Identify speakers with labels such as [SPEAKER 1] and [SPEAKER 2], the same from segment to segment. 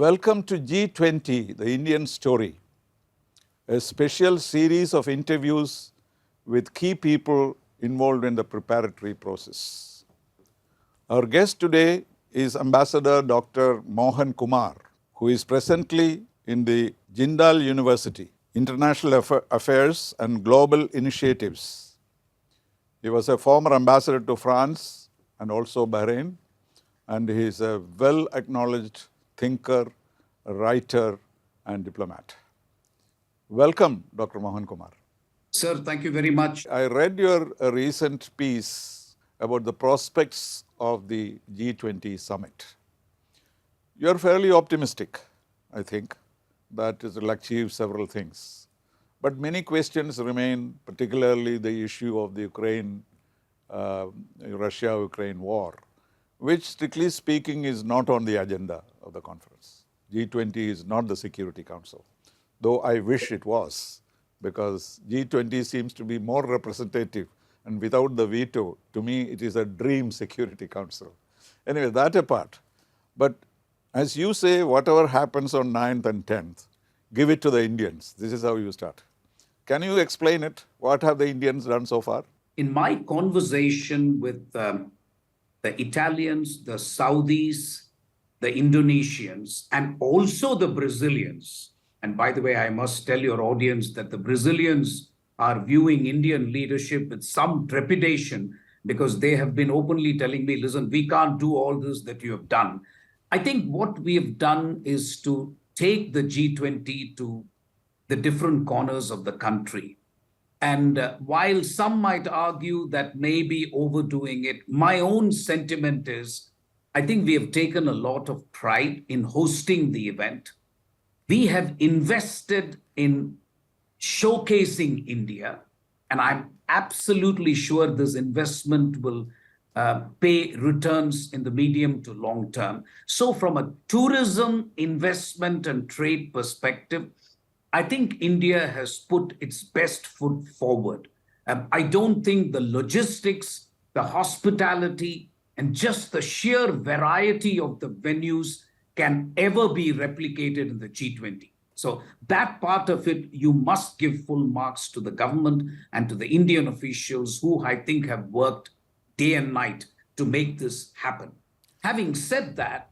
[SPEAKER 1] Welcome to G20, the Indian story, a special series of interviews with key people involved in the preparatory process. Our guest today is Ambassador Dr. Mohan Kumar, who is presently in the Jindal University, International Affairs and Global Initiatives. He was a former ambassador to France and also Bahrain, and he is a well-acknowledged thinker, writer, and diplomat. Welcome, Dr. Mohan Kumar.
[SPEAKER 2] Sir, thank you very much.
[SPEAKER 1] I read your recent piece about the prospects of the G20 summit. You're fairly optimistic, I think, that it will achieve several things. But many questions remain, particularly the issue of the Russia-Ukraine war, which, strictly speaking, is not on the agenda of the conference. G20 is not the Security Council, though I wish it was, because G20 seems to be more representative, and without the veto, to me, it is a dream Security Council. Anyway, that apart. But as you say, whatever happens on 9th and 10th, give it to the Indians. This is how you start. Can you explain it? What have the Indians done so far?
[SPEAKER 2] In my conversation with the Italians, the Saudis, the Indonesians, and also the Brazilians, and by the way, I must tell your audience that the Brazilians are viewing Indian leadership with some trepidation because they have been openly telling me, listen, we can't do all this that you have done. I think what we have done is to take the G20 to the different corners of the country. And while some might argue that maybe overdoing it, my own sentiment is, I think we have taken a lot of pride in hosting the event. We have invested in showcasing India, and I'm absolutely sure this investment will pay returns in the medium to long term. So from a tourism, investment, and trade perspective, I think India has put its best foot forward. I don't think the logistics, the hospitality, and just the sheer variety of the venues can ever be replicated in the G20. So that part of it, you must give full marks to the government and to the Indian officials who I think have worked day and night to make this happen. Having said that,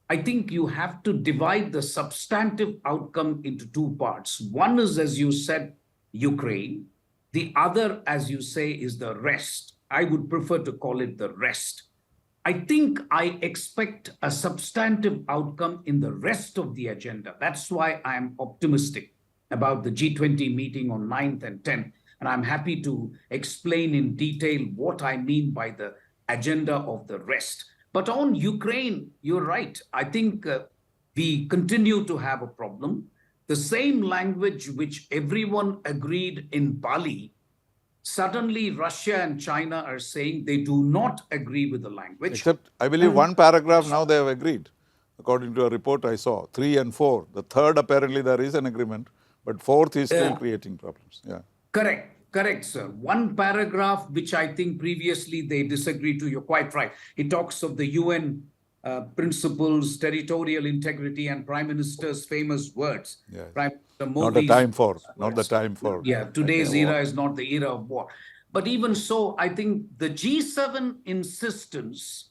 [SPEAKER 2] I think you have to divide the substantive outcome into two parts. One is, as you said, Ukraine. The other, as you say, is the rest. I would prefer to call it the rest. I think I expect a substantive outcome in the rest of the agenda. That's why I'm optimistic about the G20 meeting on 9th and 10th. And I'm happy to explain in detail what I mean by the agenda of the rest. But on Ukraine, you're right. I think we continue to have a problem. The same language which everyone agreed in Bali, suddenly Russia and China are saying they do not agree with the language.
[SPEAKER 1] Except, I believe one paragraph now they have agreed, according to a report I saw, 3 and 4. The third, apparently there is an agreement, but fourth is still creating problems. Yeah.
[SPEAKER 2] Correct, sir. One paragraph, which I think previously they disagreed to, you're quite right. It talks of the UN principles, territorial integrity, and Prime Minister's famous words.
[SPEAKER 1] Yeah.
[SPEAKER 2] Not
[SPEAKER 1] the time for.
[SPEAKER 2] Yeah, today's era is not the era of war. But even so, I think the G7 insistence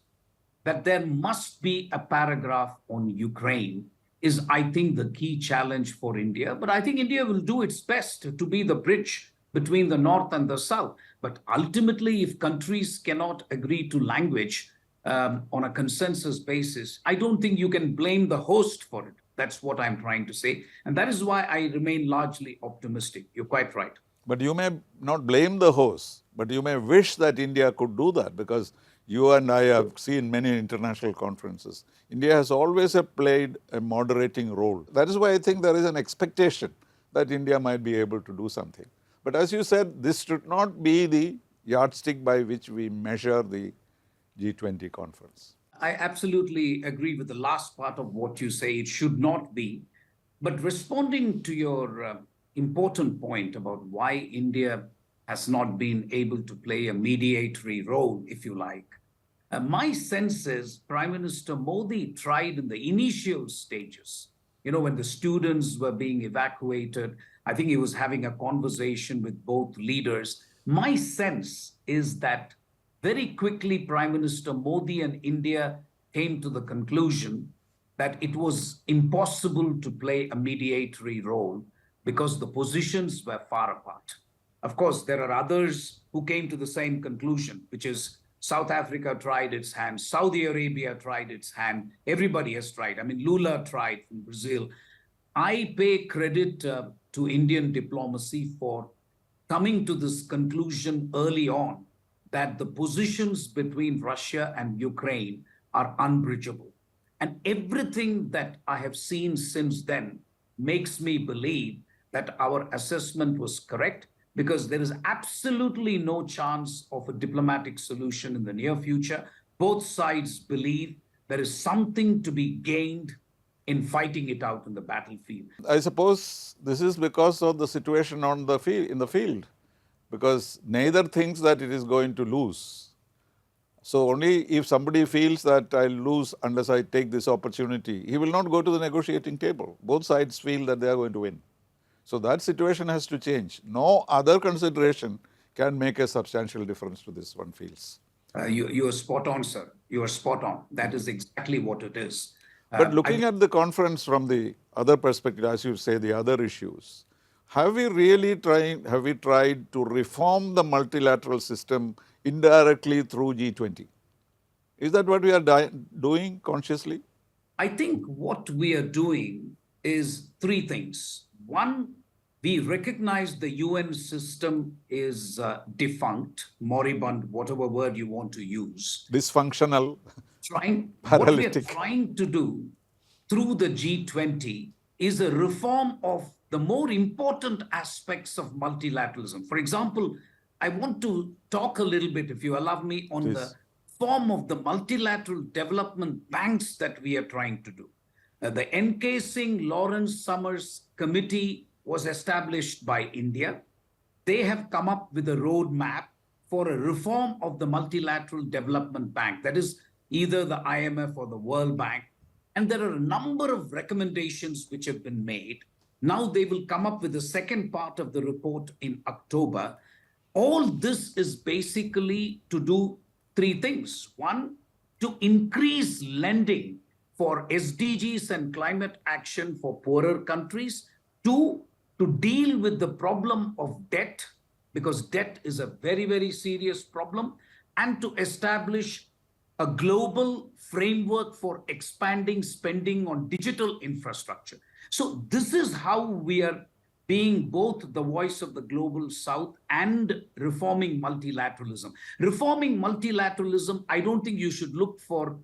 [SPEAKER 2] that there must be a paragraph on Ukraine is, I think, the key challenge for India. But I think India will do its best to be the bridge between the North and the South. But ultimately, if countries cannot agree to language on a consensus basis, I don't think you can blame the host for it. That's what I'm trying to say. And that is why I remain largely optimistic. You're quite right.
[SPEAKER 1] But you may not blame the host, but you may wish that India could do that, because you and I have seen many international conferences. India has always played a moderating role. That is why I think there is an expectation that India might be able to do something. But as you said, this should not be the yardstick by which we measure the G20 conference.
[SPEAKER 2] I absolutely agree with the last part of what you say. It should not be. But responding to your important point about why India has not been able to play a mediatory role, if you like, My sense is Prime Minister Modi tried in the initial stages, when the students were being evacuated. I think he was having a conversation with both leaders. My sense is that very quickly Prime Minister Modi and India came to the conclusion that it was impossible to play a mediatory role because the positions were far apart. Of course, there are others who came to the same conclusion, which is South Africa tried its hand, Saudi Arabia tried its hand, everybody has tried. I mean, Lula tried from Brazil. I pay credit to Indian diplomacy for coming to this conclusion early on that the positions between Russia and Ukraine are unbridgeable. And everything that I have seen since then makes me believe that our assessment was correct, because there is absolutely no chance of a diplomatic solution in the near future. Both sides believe there is something to be gained in fighting it out in the battlefield.
[SPEAKER 1] I suppose this is because of the situation on the in the field, because neither thinks that it is going to lose. So only if somebody feels that I'll lose unless I take this opportunity, he will not go to the negotiating table. Both sides feel that they are going to win. So that situation has to change. No other consideration can make a substantial difference to this, one feels.
[SPEAKER 2] You are spot on, sir. You are spot on. That is exactly what it is.
[SPEAKER 1] But looking at the conference from the other perspective, as you say, the other issues, have we tried to reform the multilateral system indirectly through G20? Is that what we are doing consciously?
[SPEAKER 2] I think what we are doing is three things. One, we recognize the UN system is defunct, moribund, whatever word you want to use.
[SPEAKER 1] Dysfunctional,
[SPEAKER 2] What we are
[SPEAKER 1] paralytic.
[SPEAKER 2] trying to do through the G20 is a reform of the more important aspects of multilateralism. For example, I want to talk a little bit, if you allow me, on the form of the multilateral development banks that we are trying to do. The Encasing Lawrence Summers Committee was established by India. They have come up with a roadmap for a reform of the multilateral development bank, that is either the IMF or the World Bank. And there are a number of recommendations which have been made. Now they will come up with the second part of the report in October. All this is basically to do three things. One, to increase lending for SDGs and climate action for poorer countries. Two, to deal with the problem of debt, because debt is a very, very serious problem, and to establish a global framework for expanding spending on digital infrastructure. So this is how we are being both the voice of the global south and reforming multilateralism. Reforming multilateralism, I don't think you should look for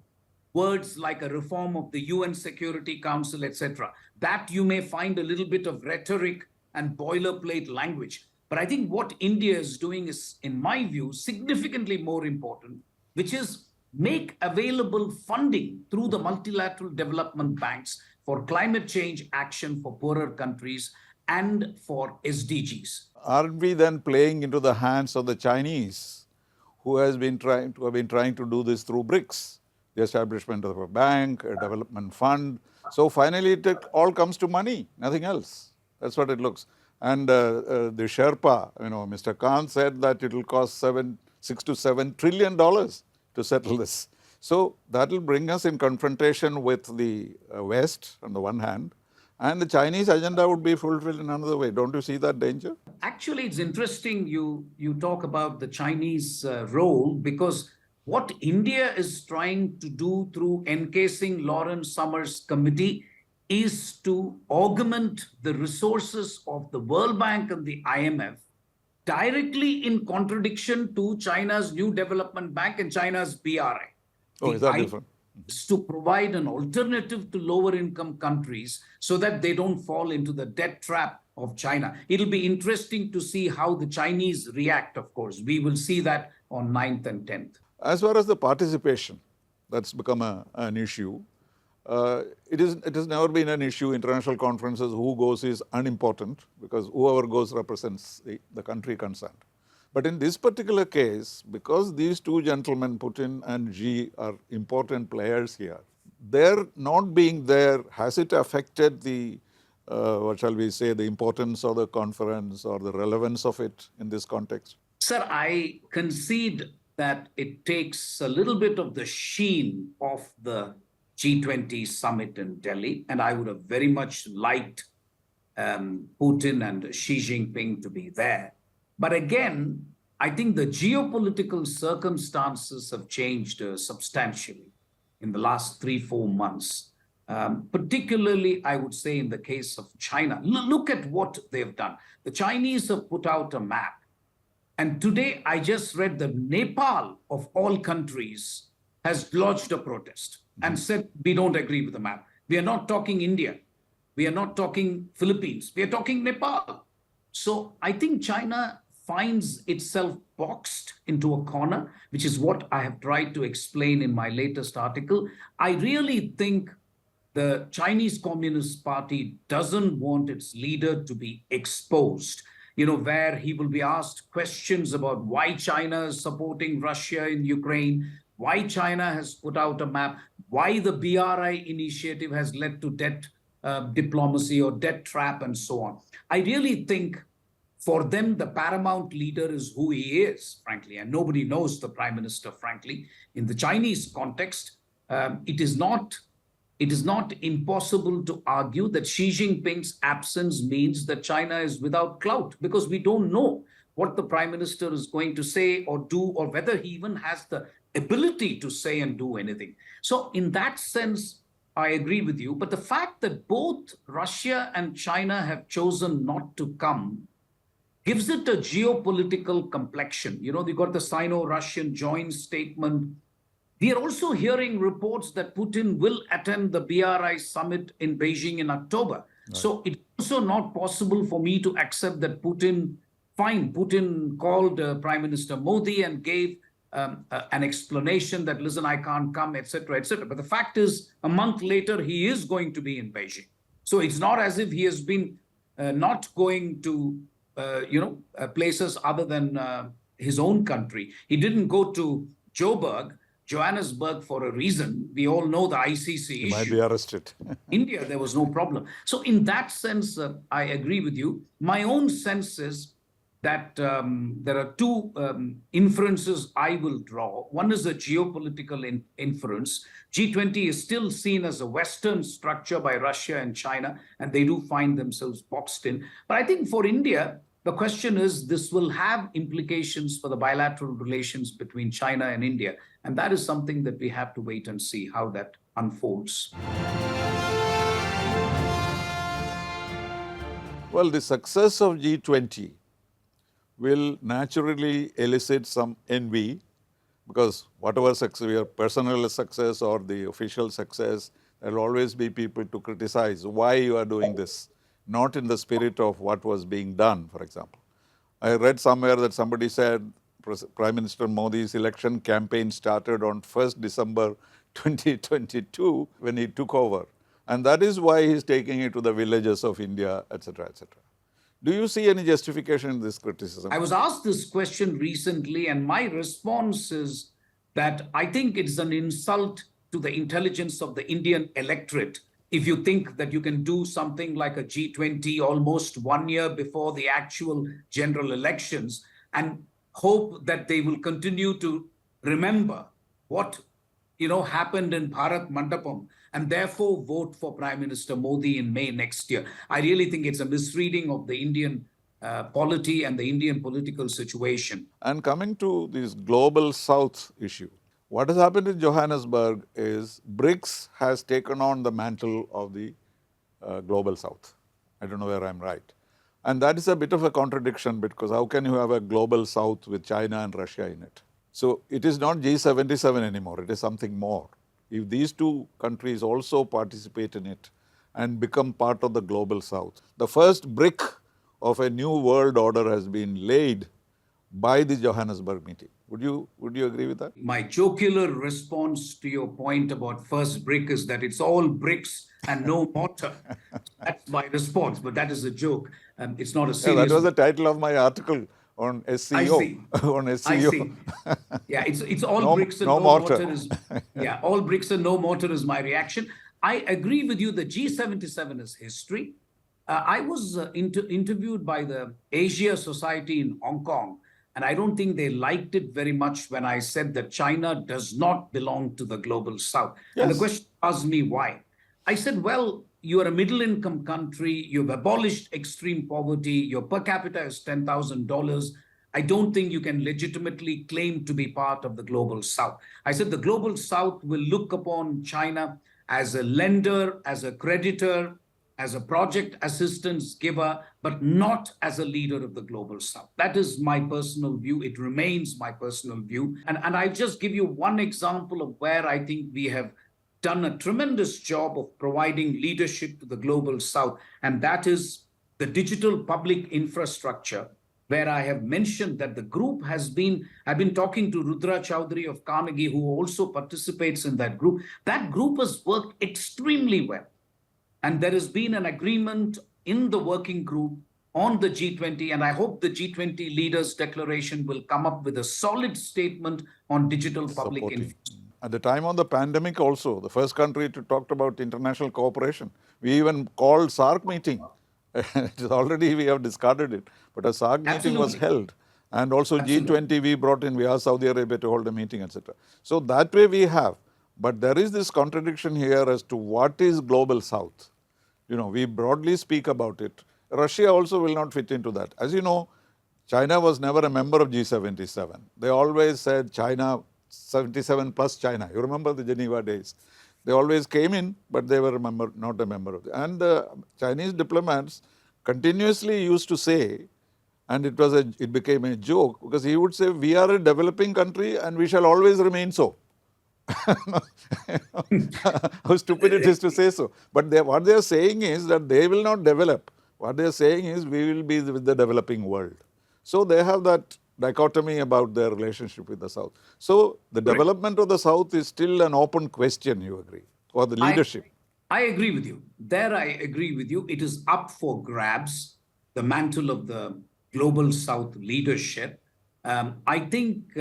[SPEAKER 2] words like a reform of the UN Security Council, etc. That you may find a little bit of rhetoric and boilerplate language. But I think what India is doing is, in my view, significantly more important, which is make available funding through the multilateral development banks for climate change action for poorer countries and for SDGs.
[SPEAKER 1] Aren't we then playing into the hands of the Chinese, who have been trying to do this through BRICS, the establishment of a bank, a development fund? So finally, it all comes to money, nothing else. That's what it looks. And the Sherpa, Mr. Khan said that it will cost $6 to $7 trillion to settle this. So that will bring us in confrontation with the West on the one hand, and the Chinese agenda would be fulfilled in another way. Don't you see that danger?
[SPEAKER 2] Actually, it's interesting you talk about the Chinese role, because what India is trying to do through Encasing Lawrence Summers Committee is to augment the resources of the World Bank and the IMF directly in contradiction to China's New Development Bank and China's BRI.
[SPEAKER 1] Oh, is that different?
[SPEAKER 2] Is to provide an alternative to lower income countries so that they don't fall into the debt trap of China. It'll be interesting to see how the Chinese react, of course. We will see that on 9th and 10th.
[SPEAKER 1] As far as the participation, that's become an issue. It has never been an issue. International conferences, who goes is unimportant, because whoever goes represents the country concerned. But in this particular case, because these two gentlemen, Putin and Xi, are important players here, their not being there, has it affected the, what shall we say, the importance of the conference or the relevance of it in this context?
[SPEAKER 2] Sir, I concede that it takes a little bit of the sheen of the G20 summit in Delhi, and I would have very much liked Putin and Xi Jinping to be there. But again, I think the geopolitical circumstances have changed substantially in the last 3-4 months. Particularly, I would say, in the case of China. Look at what they've done. The Chinese have put out a map. And today, I just read that Nepal, of all countries, has lodged a protest and said, we don't agree with the map. We are not talking India. We are not talking Philippines. We are talking Nepal. So I think China finds itself boxed into a corner, which is what I have tried to explain in my latest article. I really think the Chinese Communist Party doesn't want its leader to be exposed, where he will be asked questions about why China is supporting Russia in Ukraine, why China has put out a map, why the BRI initiative has led to debt diplomacy or debt trap and so on. I really think for them, the paramount leader is who he is, frankly, and nobody knows the prime minister, frankly. In the Chinese context, it is not impossible to argue that Xi Jinping's absence means that China is without clout, because we don't know what the prime minister is going to say or do, or whether he even has the ability to say and do anything. So in that sense, I agree with you. But the fact that both Russia and China have chosen not to come gives it a geopolitical complexion. You got the Sino-Russian joint statement. We are also hearing reports that Putin will attend the BRI summit in Beijing in October. Right. So it's also not possible for me to accept that Putin called Prime Minister Modi and gave an explanation that, listen, I can't come, etc., etc. But the fact is, a month later, he is going to be in Beijing. So it's not as if he has been not going to places other than his own country. He didn't go to Johannesburg for a reason. We all know the ICC issue.
[SPEAKER 1] He might be arrested.
[SPEAKER 2] India, there was no problem. So in that sense, I agree with you. My own sense is that there are two inferences I will draw. One is a geopolitical inference. G20 is still seen as a Western structure by Russia and China, and they do find themselves boxed in. But I think for India, the question is, this will have implications for the bilateral relations between China and India. And that is something that we have to wait and see how that unfolds.
[SPEAKER 1] Well, the success of G20 will naturally elicit some envy, because whatever success, your personal success or the official success, there will always be people to criticize why you are doing this, not in the spirit of what was being done, for example. I read somewhere that somebody said Prime Minister Modi's election campaign started on 1st December 2022 when he took over. And that is why he's taking it to the villages of India, etc., etc. Do you see any justification in this criticism?
[SPEAKER 2] I was asked this question recently, and my response is that I think it's an insult to the intelligence of the Indian electorate if you think that you can do something like a G20 almost 1 year before the actual general elections and hope that they will continue to remember what happened in Bharat Mandapam and therefore vote for Prime Minister Modi in May next year. I really think it's a misreading of the Indian polity and the Indian political situation.
[SPEAKER 1] And coming to this global South issue, what has happened in Johannesburg is BRICS has taken on the mantle of the global South. I don't know where I'm right. And that is a bit of a contradiction, because how can you have a global South with China and Russia in it? So it is not G77 anymore, it is something more. If these two countries also participate in it and become part of the global South, the first brick of a new world order has been laid by the Johannesburg meeting. Would you agree with that?
[SPEAKER 2] My jocular response to your point about first brick is that it's all bricks and no mortar. That's my response, but that is a joke. It's not a serious...
[SPEAKER 1] that was the title of my article on
[SPEAKER 2] I
[SPEAKER 1] SCO,
[SPEAKER 2] see.
[SPEAKER 1] on
[SPEAKER 2] I
[SPEAKER 1] SCO.
[SPEAKER 2] see. Yeah, it's all
[SPEAKER 1] No,
[SPEAKER 2] bricks and
[SPEAKER 1] no
[SPEAKER 2] no
[SPEAKER 1] mortar.
[SPEAKER 2] mortar is yeah, all bricks and no mortar is my reaction. I agree with you. The G77 is history. I was interviewed by the Asia Society in Hong Kong, and I don't think they liked it very much when I said that China does not belong to the global south. And the
[SPEAKER 1] Yes.
[SPEAKER 2] question asked me why. I said, well, you are a middle income country, you've abolished extreme poverty, your per capita is $10,000. I don't think you can legitimately claim to be part of the global south. I said the global south will look upon China as a lender, as a creditor, as a project assistance giver, but not as a leader of the global south. That is my personal view. It remains my personal view. And I'll just give you one example of where I think we have done a tremendous job of providing leadership to the global south, and that is the digital public infrastructure, where I have mentioned that the group has been, I've been talking to Rudra Chowdhury of Carnegie, who also participates in that group. That group has worked extremely well. And there has been an agreement in the working group on the G20, and I hope the G20 leaders' declaration will come up with a solid statement on digital public
[SPEAKER 1] Supporting.
[SPEAKER 2] infrastructure.
[SPEAKER 1] At the time of the pandemic also, the first country to talk about international cooperation. We even called SARC meeting. It's already we have discarded it, but a SARC meeting was
[SPEAKER 2] Absolutely.
[SPEAKER 1] held. And also
[SPEAKER 2] Absolutely.
[SPEAKER 1] G20 we brought in, we asked Saudi Arabia to hold a meeting, etc. So that way we have. But there is this contradiction here as to what is global south. You know, we broadly speak about it. Russia also will not fit into that. As you know, China was never a member of G77. They always said China, 77 plus China. You remember the Geneva days. They always came in, but they were not a member of it. And the Chinese diplomats continuously used to say, and it became a joke, because he would say, we are a developing country and we shall always remain so. How stupid it is to say so. But what they are saying is that they will not develop. What they are saying is we will be with the developing world. So they have that dichotomy about their relationship with the South. So the development of the South is still an open question, you agree, for the leadership.
[SPEAKER 2] I agree with you. There I agree with you. It is up for grabs, the mantle of the global South leadership. I think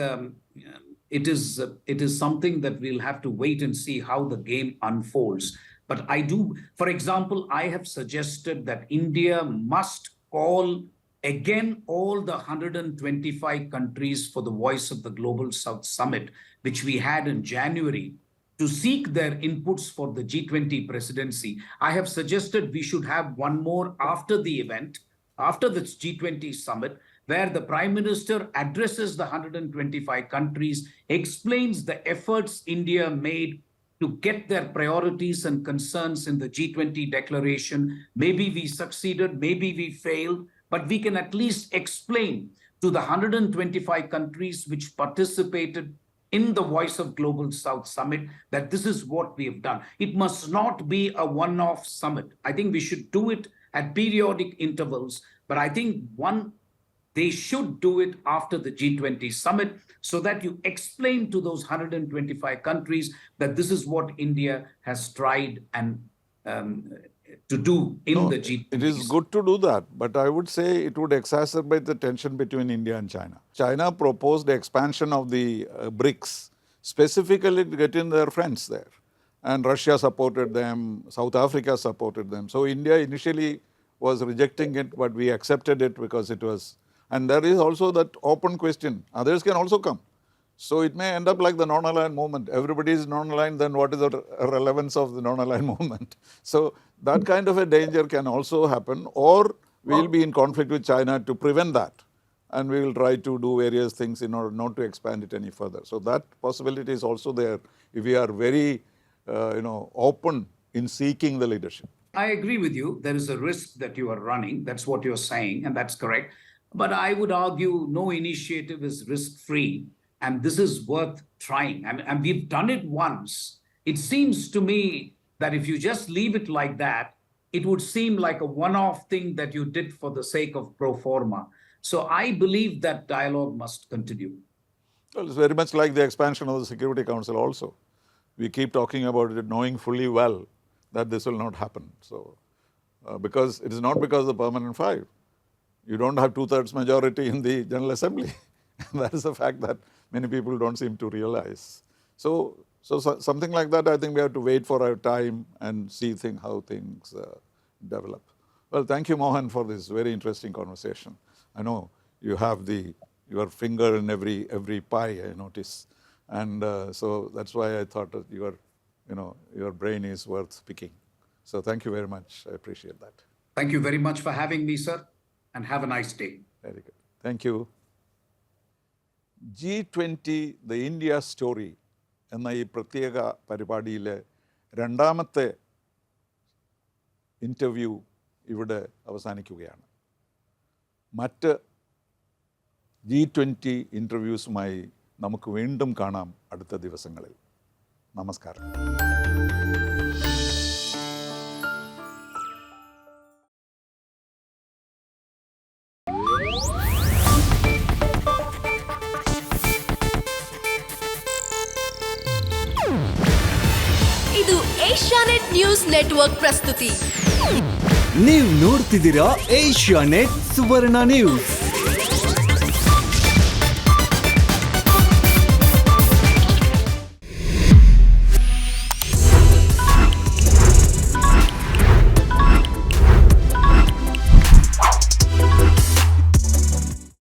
[SPEAKER 2] it is something that we'll have to wait and see how the game unfolds. But I do, for example, I have suggested that India must call again all the 125 countries for the Voice of the Global South Summit, which we had in January, to seek their inputs for the G20 presidency. I have suggested we should have one more after the event, after the G20 summit, where the Prime Minister addresses the 125 countries, explains the efforts India made to get their priorities and concerns in the G20 declaration. Maybe we succeeded, maybe we failed, but we can at least explain to the 125 countries which participated in the Voice of Global South Summit that this is what we have done. It must not be a one-off summit. I think we should do it at periodic intervals, but I think they should do it after the G20 summit so that you explain to those 125 countries that this is what India has tried and to do in the G20.
[SPEAKER 1] It is good to do that, but I would say it would exacerbate the tension between India and China. China proposed the expansion of the BRICS, specifically to get in their friends there. And Russia supported them, South Africa supported them. So India initially was rejecting it, but we accepted it because it was. And there is also that open question, others can also come. So it may end up like the non-aligned movement. Everybody is non-aligned, then what is the relevance of the non-aligned movement? So that kind of a danger can also happen, or we will be in conflict with China to prevent that. And we will try to do various things in order not to expand it any further. So that possibility is also there if we are very open in seeking the leadership.
[SPEAKER 2] I agree with you. There is a risk that you are running. That's what you're saying, and that's correct. But I would argue no initiative is risk-free, and this is worth trying. And we've done it once. It seems to me that if you just leave it like that, it would seem like a one-off thing that you did for the sake of pro forma. So I believe that dialogue must continue.
[SPEAKER 1] Well, it's very much like the expansion of the Security Council also. We keep talking about it, knowing fully well that this will not happen. So, because it is not because of the permanent five. you don't have 2/3 majority in the General Assembly. That is a fact that many people don't seem to realize. So something like that, I think we have to wait for our time and see how things develop. Well, thank you, Mohan, for this very interesting conversation. I know you have your finger in every pie, I notice. And so that's why I thought that your brain is worth picking. So thank you very much. I appreciate that.
[SPEAKER 2] Thank you very much for having me, sir, and have a nice day.
[SPEAKER 1] Very good. Thank you. G20 The India Story എന്ന ഈ പ്രത്യേക പരിപാടിയിലെ രണ്ടാമത്തെ interview ഇവിടെ അവസാനിക്കുകയാണ്. മറ്റ് G20 ഇൻ്റർവ്യൂസുമായി നമുക്ക് വീണ്ടും കാണാം അടുത്ത ദിവസങ്ങളിൽ. നമസ്കാരം.
[SPEAKER 3] ಇದು ಏಷ್ಯಾನೆಟ್ ನ್ಯೂಸ್ ನೆಟ್ವರ್ಕ್ ಪ್ರಸ್ತುತಿ.
[SPEAKER 4] ನೀವು ನೋಡ್ತಿದ್ದೀರಾ ಏಷ್ಯಾನೆಟ್ ಸುವರ್ಣ ನ್ಯೂಸ್.